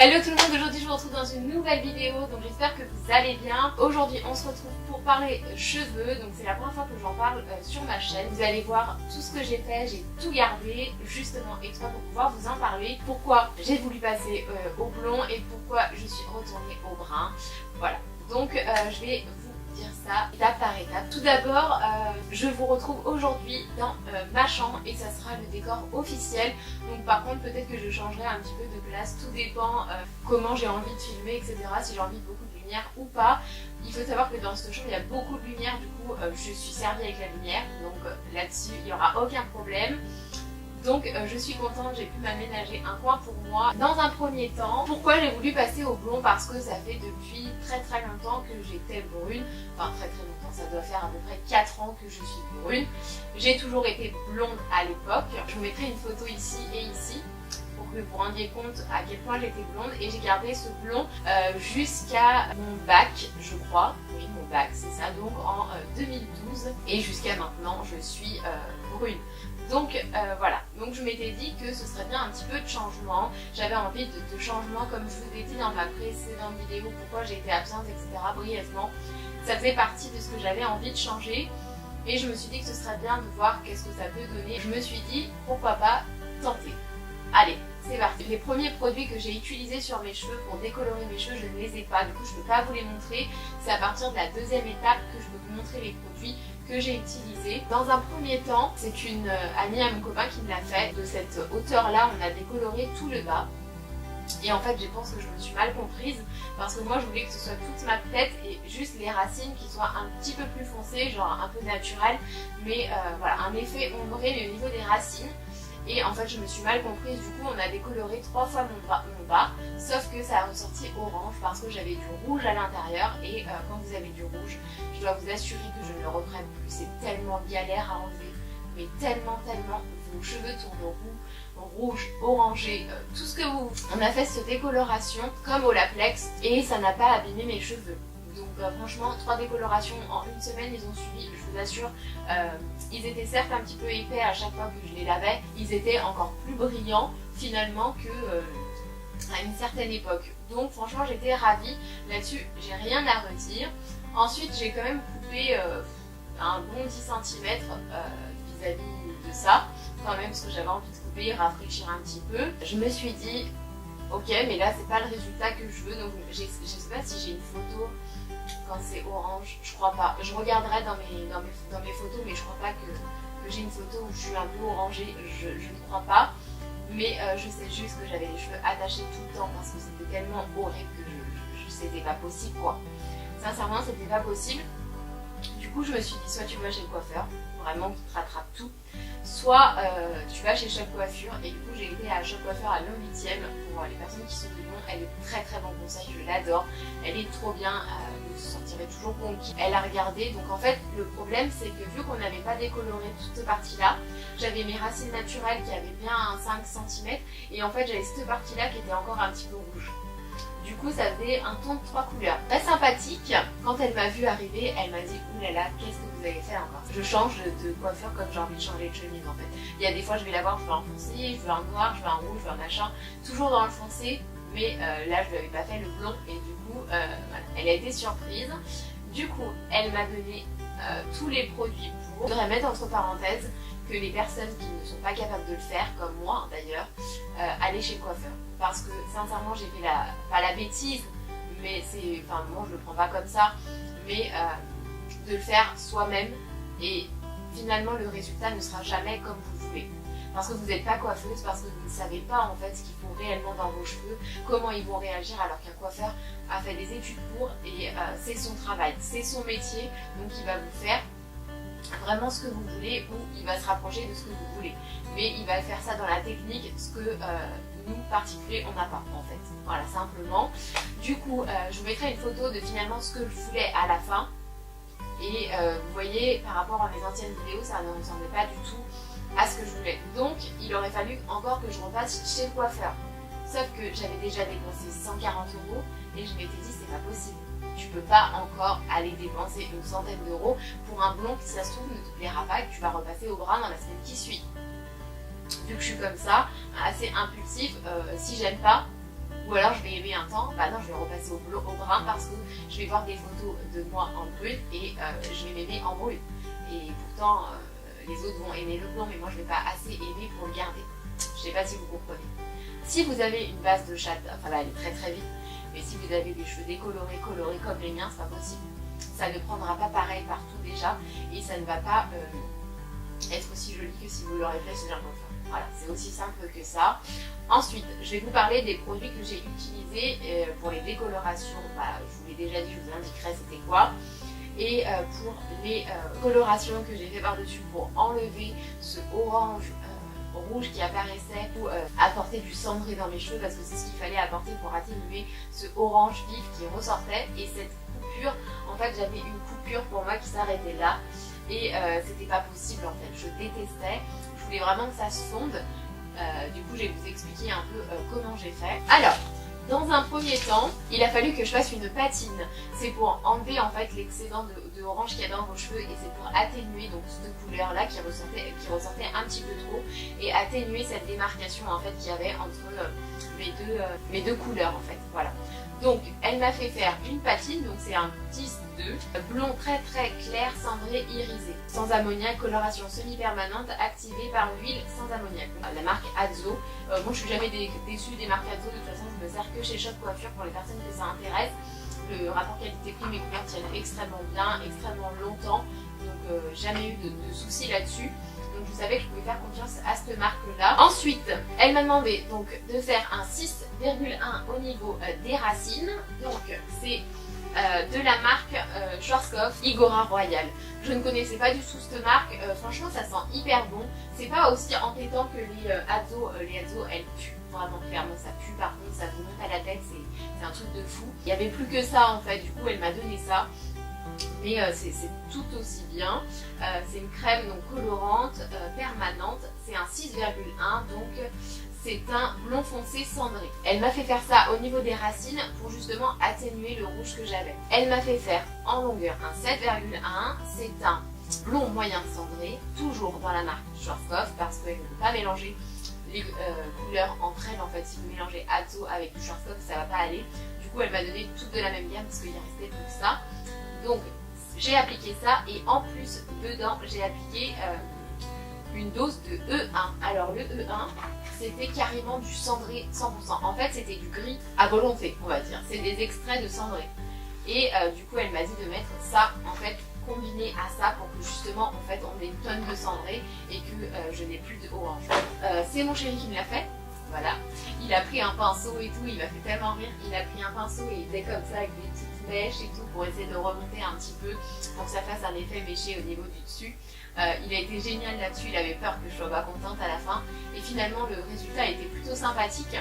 Hello tout le monde, aujourd'hui je vous retrouve dans une nouvelle vidéo, donc j'espère que vous allez bien. Aujourd'hui on se retrouve pour parler cheveux, donc c'est la première fois que j'en parle sur ma chaîne. Vous allez voir tout ce que j'ai fait, j'ai tout gardé justement exprès pour pouvoir vous en parler. Pourquoi j'ai voulu passer au blond et pourquoi je suis retournée au brun. Voilà, donc je vais vous dire ça étape par étape. Tout d'abord, je vous retrouve aujourd'hui dans ma chambre et ça sera le décor officiel. Donc par contre peut-être que je changerai un petit peu de place, tout dépend comment j'ai envie de filmer, etc. Si j'ai envie de beaucoup de lumière ou pas. Il faut savoir que dans cette chambre il y a beaucoup de lumière, du coup je suis servie avec la lumière, donc là-dessus il n'y aura aucun problème. Donc je suis contente, j'ai pu m'aménager un coin pour moi. Dans un premier temps, pourquoi j'ai voulu passer au blond? Parce que ça fait depuis très longtemps que j'étais brune. Enfin très longtemps, ça doit faire à peu près 4 ans que je suis brune. J'ai toujours été blonde à l'époque. Je vous mettrai une photo ici et ici pour que vous vous rendiez compte à quel point j'étais blonde. Et j'ai gardé ce blond jusqu'à mon bac, je crois. Oui, mon bac, c'est ça, donc en 2012. Et jusqu'à maintenant, je suis brune. Donc voilà, donc je m'étais dit que ce serait bien un petit peu de changement. J'avais envie de changement, comme je vous l'ai dit dans ma précédente vidéo, pourquoi j'ai été absente, etc. brièvement. Ça faisait partie de ce que j'avais envie de changer. Et je me suis dit que ce serait bien de voir qu'est-ce que ça peut donner. Je me suis dit, pourquoi pas tenter. Allez, c'est parti. Les premiers produits que j'ai utilisés sur mes cheveux pour décolorer mes cheveux, je ne les ai pas. Du coup, je ne peux pas vous les montrer. C'est à partir de la deuxième étape que je peux vous montrer les produits que j'ai utilisé. Dans un premier temps, c'est une amie à mon copain qui me l'a fait. De cette hauteur-là, on a décoloré tout le bas. Et en fait, je pense que je me suis mal comprise parce que moi, je voulais que ce soit toute ma tête et juste les racines qui soient un petit peu plus foncées, genre un peu naturelles. Mais voilà, un effet ombré mais au niveau des racines. Et en fait, je me suis mal comprise. Du coup, on a décoloré 3 fois mon bas, sauf que ça a ressorti orange parce que j'avais du rouge à l'intérieur. Et quand vous avez du rouge, je dois vous assurer que je ne le reprenne plus. C'est tellement galère à enlever, mais tellement. Vos cheveux tournent rouge, orangé, tout ce que vous... On a fait cette décoloration comme au Laplex et ça n'a pas abîmé mes cheveux. Donc franchement, 3 décolorations en une semaine, ils ont suivi, je vous assure. Ils étaient certes un petit peu épais à chaque fois que je les lavais, ils étaient encore plus brillants finalement que à une certaine époque. Donc franchement, j'étais ravie. Là-dessus, j'ai rien à redire. Ensuite, j'ai quand même coupé un bon 10 cm vis-à-vis de ça, quand même, parce que j'avais envie de couper, rafraîchir un petit peu. Je me suis dit, ok, mais là, c'est pas le résultat que je veux, donc je sais pas si j'ai une photo quand c'est orange, je crois pas. Je regarderai dans mes photos, mais je crois pas que j'ai une photo où je suis un peu orangée, je ne crois pas. Mais je sais juste que j'avais les cheveux attachés tout le temps parce que c'était tellement horrible que c'était pas possible, quoi. Sincèrement, c'était pas possible. Du coup, je me suis dit, soit tu vas chez le coiffeur, vraiment qui te rattrape tout, soit tu vas chez Choc Coiffure. Et du coup, j'ai été à Choc Coiffure à Lyon 8e pour les personnes qui sont de Lyon. Elle est très bon conseil, je l'adore. Elle est trop bien, vous vous sentirez toujours conquis. Elle a regardé, donc en fait, le problème c'est que vu qu'on n'avait pas décoloré toute cette partie-là, j'avais mes racines naturelles qui avaient bien un 5 cm et en fait, j'avais cette partie-là qui était encore un petit peu rouge. Du coup, ça faisait un ton de 3 couleurs. Très sympathique. Quand elle m'a vu arriver, elle m'a dit « Oulala, qu'est-ce que vous avez fait encore ?» Je change de coiffeur comme j'ai envie de changer de chemise en fait. Il y a des fois, je vais la voir, je veux un foncé, je veux un noir, je veux un rouge, je veux un machin. Toujours dans le foncé, mais là, je lui avais pas fait le blond et du coup, voilà, elle a été surprise. Du coup, elle m'a donné tous les produits pour. Je voudrais mettre entre parenthèses que les personnes qui ne sont pas capables de le faire, comme moi d'ailleurs, aller chez le coiffeur. Parce que sincèrement, j'ai fait pas la bêtise, mais c'est, enfin moi je le prends pas comme ça, mais de le faire soi-même et finalement le résultat ne sera jamais comme vous voulez. Parce que vous n'êtes pas coiffeuse, parce que vous ne savez pas en fait ce qu'ils font réellement dans vos cheveux, comment ils vont réagir alors qu'un coiffeur a fait des études pour et c'est son travail, c'est son métier, donc il va vous faire vraiment ce que vous voulez ou il va se rapprocher de ce que vous voulez. Mais il va faire ça dans la technique, ce que nous, particuliers, on n'a pas en fait. Voilà, simplement. Du coup, je vous mettrai une photo de finalement ce que je voulais à la fin. Et vous voyez, par rapport à mes anciennes vidéos, ça ne ressemblait pas du tout à ce que je voulais. Donc, il aurait fallu encore que je repasse chez le coiffeur. Sauf que j'avais déjà dépensé 140 € et je m'étais dit, c'est pas possible. Tu peux pas encore aller dépenser une centaine d'euros pour un blond qui, si ça se trouve, ne te plaira pas et que tu vas repasser au brun dans la semaine qui suit. Vu que je suis comme ça, assez impulsive, si j'aime pas, Ou alors je vais aimer un temps, bah non, je vais repasser au brun parce que je vais voir des photos de moi en brune et je vais m'aimer en brune. Et pourtant, les autres vont aimer le blond, mais moi je vais pas assez aimer pour le garder. Je sais pas si vous comprenez. Si vous avez une base de châtain, enfin là elle est très très vite, mais si vous avez des cheveux décolorés, colorés comme les miens, c'est pas possible. Ça ne prendra pas pareil partout déjà et ça ne va pas être aussi joli que si vous l'aurez fait chez un coiffeur. Voilà, c'est aussi simple que ça. Ensuite, je vais vous parler des produits que j'ai utilisés pour les décolorations. Bah, je vous l'ai déjà dit, je vous indiquerai c'était quoi. Et pour les colorations que j'ai fait par-dessus pour enlever ce orange rouge qui apparaissait ou apporter du cendré dans mes cheveux parce que c'est ce qu'il fallait apporter pour atténuer ce orange vif qui ressortait. Et cette coupure, en fait j'avais une coupure pour moi qui s'arrêtait là et c'était pas possible en fait, je détestais. Je voulais vraiment que ça se fonde. Du coup, je vais vous expliquer un peu comment j'ai fait. Alors, dans un premier temps, il a fallu que je fasse une patine. C'est pour enlever en fait l'excédent de orange qu'il y a dans vos cheveux et c'est pour atténuer donc cette couleur là qui ressortait un petit peu trop et atténuer cette démarcation en fait qu'il y avait entre mes deux couleurs en fait. Voilà. Donc, elle m'a fait faire une patine, donc c'est un 10-2, blond très très clair, cendré, irisé, sans ammoniac, coloration semi-permanente, activée par l'huile sans ammoniac. La marque Adzo. Moi je suis jamais déçue des marques Adzo, de toute façon je me sers que chez Shop Coiffure pour les personnes que ça intéresse. Le rapport qualité-prix, mes couleurs tiennent extrêmement bien, extrêmement longtemps, donc jamais eu de soucis là-dessus. Donc je savais que je pouvais faire confiance à cette marque-là. Ensuite, elle m'a demandé donc de faire un 6,1 au niveau des racines. Donc c'est de la marque Schwarzkopf Igora Royal. Je ne connaissais pas du tout cette marque. Franchement, ça sent hyper bon. C'est pas aussi entêtant que les Adzo. Les Adzo, elles puent. Vraiment, clairement, ça pue. Par contre, ça vous monte à la tête. C'est un truc de fou. Il n'y avait plus que ça en fait. Du coup, elle m'a donné ça. Mais c'est tout aussi bien. C'est une crème donc colorante, permanente. C'est un 6,1, donc c'est un blond foncé cendré. Elle m'a fait faire ça au niveau des racines pour justement atténuer le rouge que j'avais. Elle m'a fait faire en longueur un 7,1. C'est un blond moyen cendré, toujours dans la marque Schwarzkopf parce qu'elle ne peut pas mélanger les couleurs entre elles. En fait, si vous mélangez Adzo avec du Schwarzkopf, ça va pas aller. Du coup, elle m'a donné toutes de la même gamme parce qu'il restait plus que ça. Donc j'ai appliqué ça et en plus dedans j'ai appliqué une dose de E1. Alors le E1 c'était carrément du cendré 100%. En fait c'était du gris à volonté on va dire. C'est des extraits de cendré. Et du coup elle m'a dit de mettre ça en fait combiné à ça pour que justement en fait on ait une tonne de cendré et que je n'ai plus de orange. C'est mon chéri qui me l'a fait. Voilà, il a pris un pinceau et tout, il m'a fait tellement rire, il a pris un pinceau et il faisait comme ça avec des petites mèches et tout pour essayer de remonter un petit peu pour que ça fasse un effet méché au niveau du dessus. Il a été génial là-dessus, il avait peur que je sois pas contente à la fin et finalement le résultat était plutôt sympathique.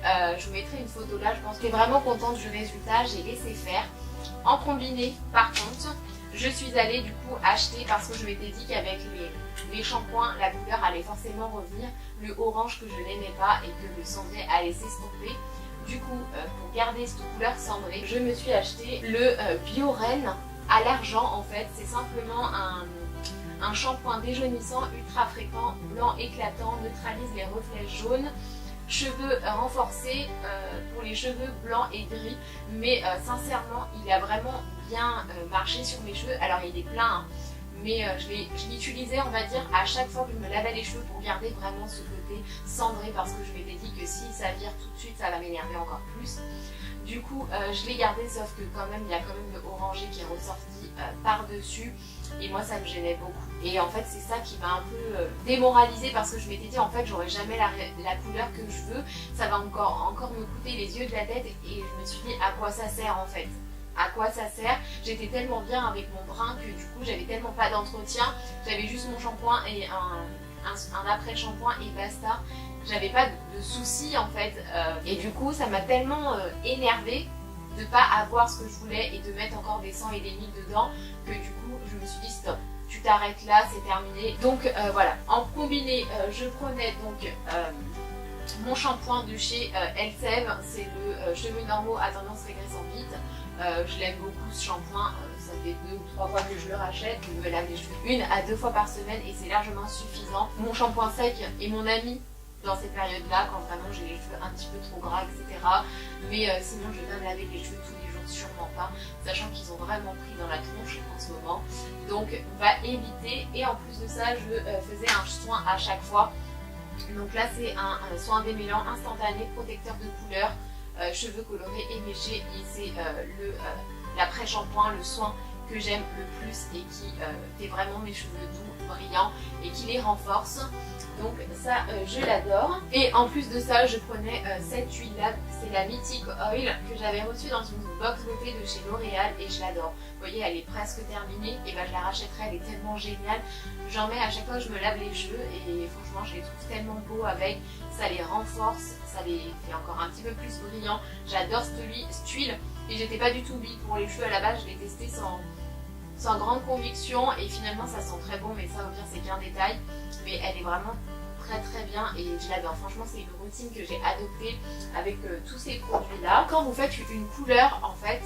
Je vous mettrai une photo là, je pense que j'étais vraiment contente du résultat, j'ai laissé faire. En combiné par contre, je suis allée du coup acheter parce que je m'étais dit qu'avec les shampoings, la couleur allait forcément revenir, le orange que je n'aimais pas et que le cendré allait s'estomper. Du coup, pour garder cette couleur cendrée, je me suis acheté le Bioren à l'argent en fait. C'est simplement un shampoing déjaunissant ultra fréquent, blanc éclatant, neutralise les reflets jaunes. Cheveux renforcés pour les cheveux blancs et gris, mais sincèrement il a vraiment bien marché sur mes cheveux. Alors il est plein, hein, mais je l'utilisais on va dire à chaque fois que je me lavais les cheveux pour garder vraiment ce côté cendré parce que je m'étais dit que si ça vire tout de suite ça va m'énerver encore plus. Du coup je l'ai gardé sauf que quand même il y a quand même le orangé qui est ressorti par dessus et moi ça me gênait beaucoup. Et en fait c'est ça qui m'a un peu démoralisée parce que je m'étais dit en fait j'aurai jamais la couleur que je veux, ça va encore me coûter les yeux de la tête et je me suis dit à quoi ça sert en fait. À quoi ça sert? J'étais tellement bien avec mon brun que du coup j'avais tellement pas d'entretien, j'avais juste mon shampoing et un après shampoing et basta. J'avais pas de soucis en fait et du coup ça m'a tellement énervée de pas avoir ce que je voulais et de mettre encore des 100 et des 1000 dedans que du coup je me suis dit stop, tu t'arrêtes là, c'est terminé. Donc voilà, en combiné je prenais donc mon shampoing de chez Elseve, c'est le cheveux normaux à tendance régressant vite. Je l'aime beaucoup ce shampoing, ça fait 2 ou 3 fois que je le rachète, je me lave les cheveux 1 à 2 fois par semaine et c'est largement suffisant. Mon shampoing sec et mon ami dans cette période-là, quand vraiment j'ai les cheveux un petit peu trop gras, etc. Mais sinon, je vais pas me laver les cheveux tous les jours, sûrement pas, sachant qu'ils ont vraiment pris dans la tronche en ce moment. Donc, on va éviter. Et en plus de ça, je faisais un soin à chaque fois. Donc là, c'est un soin démêlant instantané, protecteur de couleur, cheveux colorés et méchés. Et c'est l'après-shampoing, le soin que j'aime le plus et qui fait vraiment mes cheveux doux, brillants et qui les renforce. Donc ça, je l'adore. Et en plus de ça, je prenais cette huile là, c'est la Mythic Oil que j'avais reçue dans une box beauté de chez L'Oréal et je l'adore. Vous voyez, elle est presque terminée et ben je la rachèterai, elle est tellement géniale. J'en mets à chaque fois que je me lave les cheveux et franchement je les trouve tellement beaux avec, ça les renforce, ça les fait encore un petit peu plus brillants. J'adore cette huile et j'étais pas du tout huile pour les cheveux à la base, je l'ai testée sans grande conviction et finalement ça sent très bon, mais ça au pire c'est qu'un détail, mais elle est vraiment très bien et je l'adore. Franchement, c'est une routine que j'ai adoptée avec tous ces produits là. Quand vous faites une couleur, en fait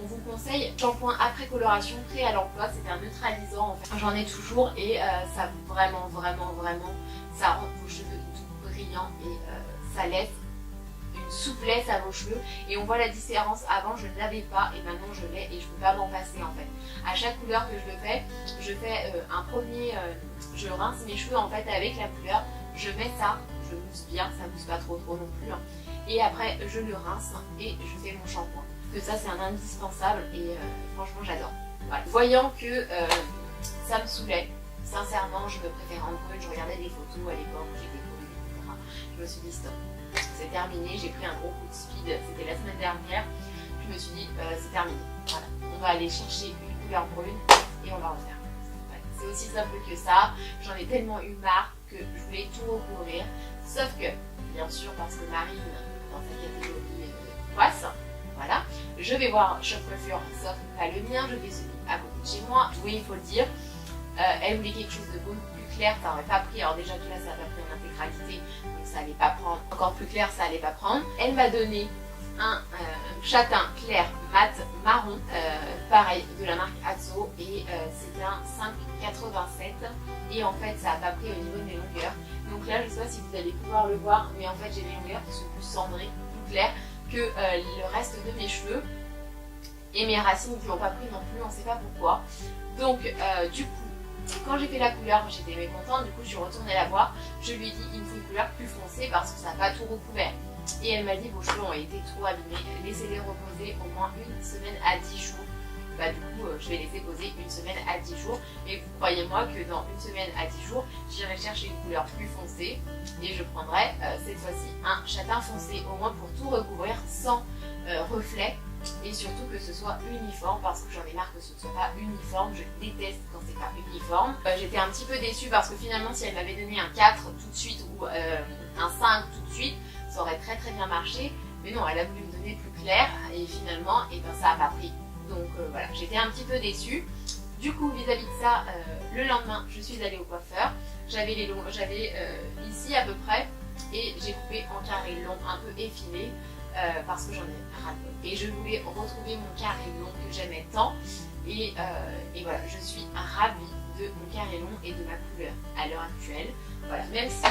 on vous conseille shampoing après coloration prêt à l'emploi. C'est un neutralisant en fait, j'en ai toujours et ça vraiment ça rend vos cheveux tout brillants et ça laisse une souplesse à vos cheveux et on voit la différence. Avant je ne l'avais pas et maintenant je l'ai et je peux pas m'en passer en fait. À chaque couleur que je fais un premier, je rince mes cheveux en fait avec la couleur, je mets ça, je mousse bien, ça mousse pas trop non plus, hein. Et après je le rince et je fais mon shampoing. Que ça c'est un indispensable et franchement j'adore. Voilà. Voyant que ça me saoulait, sincèrement je me préférais en brune, je regardais des photos à l'époque où j'étais brune, etc. Je me suis dit stop. C'est terminé, j'ai pris un gros coup de speed, c'était la semaine dernière, je me suis dit c'est terminé, voilà, on va aller chercher une couleur brune et on va refaire. Ouais, c'est aussi simple que ça, j'en ai tellement eu marre que je voulais tout recouvrir, sauf que, bien sûr parce que Marine, dans sa catégorie poisse, voilà, je vais voir Shop Coiffure, sauf pas le mien, je vais celui à côté de chez moi, oui il faut le dire, elle voulait quelque chose de beaucoup plus clair, ça n'aurait pas pris, alors déjà que là ça n'a pas pris en intégralité, donc ça allait pas prendre, encore plus clair ça allait pas prendre. Elle m'a donné un châtain clair mat marron, pareil de la marque Azo et c'était un 5,87 et en fait ça n'a pas pris au niveau de mes longueurs. Donc là je sais pas si vous allez pouvoir le voir, mais en fait j'ai des longueurs qui sont plus cendrées, plus claires que le reste de mes cheveux et mes racines qui n'ont pas pris non plus, on sait pas pourquoi. Donc du coup, quand j'ai fait la couleur, j'étais mécontente, du coup je suis retournée la voir, je lui ai dit il me faut une couleur plus foncée parce que ça n'a pas tout recouvert. Et elle m'a dit vos cheveux ont été trop abîmés, laissez-les reposer au moins une semaine à 10 jours. Bah du coup je vais laisser poser une semaine à 10 jours et croyez-moi que dans une semaine à 10 jours j'irai chercher une couleur plus foncée et je prendrai cette fois-ci un châtain foncé au moins pour tout recouvrir sans reflet. Et surtout que ce soit uniforme parce que j'en ai marre que ce ne soit pas uniforme, je déteste quand c'est pas uniforme. J'étais un petit peu déçue parce que finalement si elle m'avait donné un 4 tout de suite ou un 5 tout de suite, ça aurait très bien marché. Mais non, elle a voulu me donner plus clair et finalement et ben, ça n'a pas pris. Donc voilà, j'étais un petit peu déçue. Du coup vis-à-vis de ça, le lendemain je suis allée au coiffeur. J'avais les longs, j'avais ici à peu près et j'ai coupé en carré long un peu effilé. Parce que j'en ai ras-le-bol et je voulais retrouver mon carré long que j'aimais tant et voilà, je suis ravie de mon carré long et de ma couleur à l'heure actuelle. Voilà, même si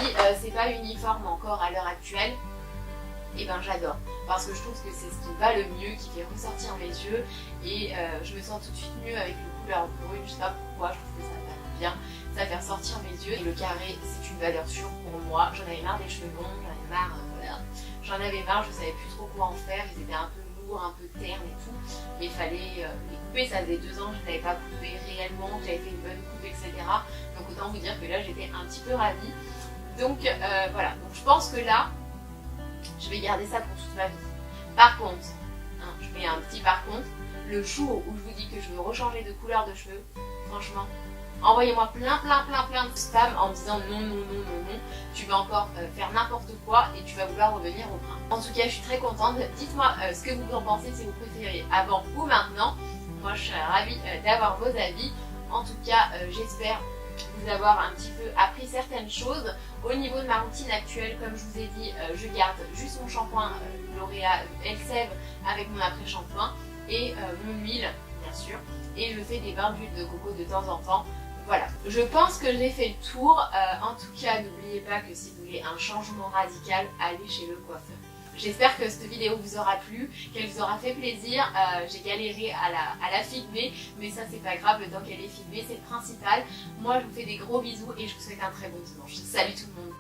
c'est pas uniforme encore à l'heure actuelle, et ben j'adore parce que je trouve que c'est ce qui va le mieux, qui fait ressortir mes yeux et je me sens tout de suite mieux avec une couleur brune, je sais pas pourquoi, je trouve que ça va bien, ça fait ressortir mes yeux et le carré c'est une valeur sûre pour moi. J'en avais marre des cheveux longs, j'en avais marre, voilà. J'en avais marre, je savais plus trop quoi en faire, ils étaient un peu lourds, un peu ternes et tout, mais il fallait les couper, ça faisait 2 ans que je n'avais pas coupé réellement, que j'avais fait une bonne coupe, etc. Donc autant vous dire que là j'étais un petit peu ravie. Donc voilà, donc je pense que là, je vais garder ça pour toute ma vie. Par contre, hein, je mets un petit par contre, le jour où je vous dis que je veux rechanger de couleur de cheveux, franchement, envoyez-moi plein de spam en me disant non, tu vas encore faire n'importe quoi et tu vas vouloir revenir au printemps. En tout cas, je suis très contente. Dites-moi ce que vous en pensez, si vous préférez avant ou maintenant. Moi, je serais ravie d'avoir vos avis. En tout cas, j'espère vous avoir un petit peu appris certaines choses. Au niveau de ma routine actuelle, comme je vous ai dit, je garde juste mon shampoing L'Oréal Elseve avec mon après-shampoing et mon huile, bien sûr. Et je fais des bains d'huile de coco de temps en temps. Voilà, je pense que j'ai fait le tour. En tout cas, n'oubliez pas que si vous voulez un changement radical, allez chez le coiffeur. J'espère que cette vidéo vous aura plu, qu'elle vous aura fait plaisir. J'ai galéré à la filmer, mais ça c'est pas grave, le temps qu'elle est filmée, c'est le principal. Moi je vous fais des gros bisous et je vous souhaite un très bon dimanche. Salut tout le monde!